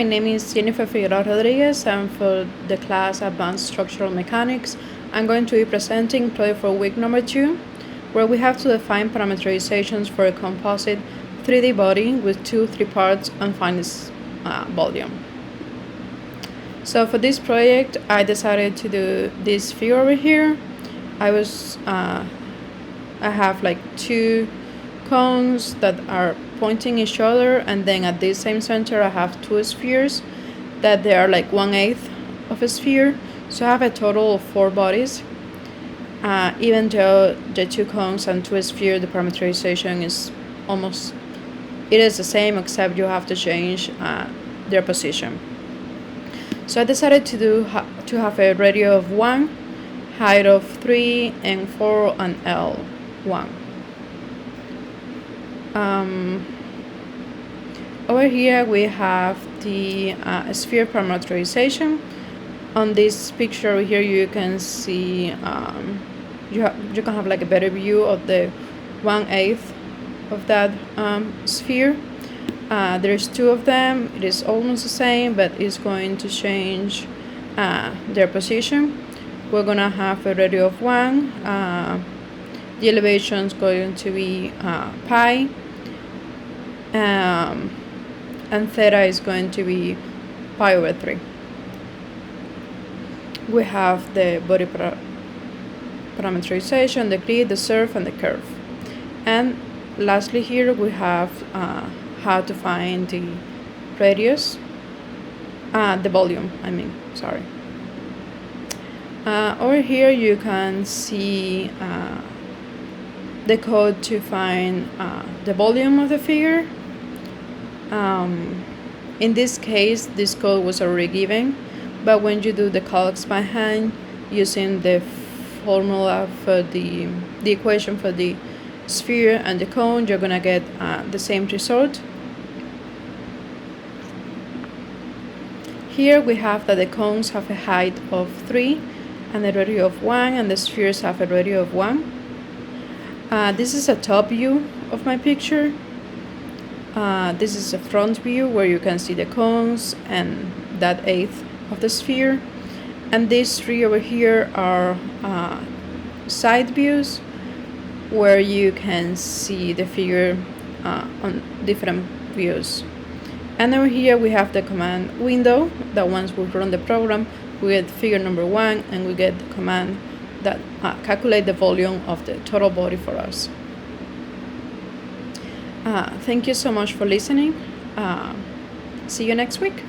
My name is Jennifer Figueroa Rodriguez, and for the class Advanced Structural Mechanics, I'm going to be presenting project for week number 2, where we have to define parameterizations for a composite 3D body with 3 parts and find its volume. So for this project, I decided to do this figure over here. I have like 2 cones that are pointing each other, and then at this same center I have 2 spheres that they are like 1/8 of a sphere, so I have a total of 4 bodies. Even though the 2 cones and 2 spheres, the parameterization is the same, except you have to change their position. So I decided to have a radius of 1, height of 3 and 4, and L1. Over here we have the sphere parameterization. On this picture over here you can see you can have like a better view of the 1/8 of that sphere. There's 2 of them. It is almost the same, but it's going to change their position. We're gonna have a radius of 1. The elevation is going to be pi, and theta is going to be pi over 3. We have the body parameterization, the grid, the surf, and the curve. And lastly here we have how to find the radius, the volume, sorry. Over here you can see the code to find the volume of the figure. In this case, this code was already given, but when you do the calcs by hand using the formula for the equation for the sphere and the cone, you're gonna get the same result. Here we have that the cones have a height of 3 and a radius of 1, and the spheres have a radius of 1. This is a top view of my picture. This is a front view where you can see the cones and that 1/8 of the sphere. And these 3 over here are side views where you can see the figure on different views. And over here we have the command window that once we run the program, we get figure number 1, and we get the command that calculate the volume of the total body for us. Thank you so much for listening. See you next week.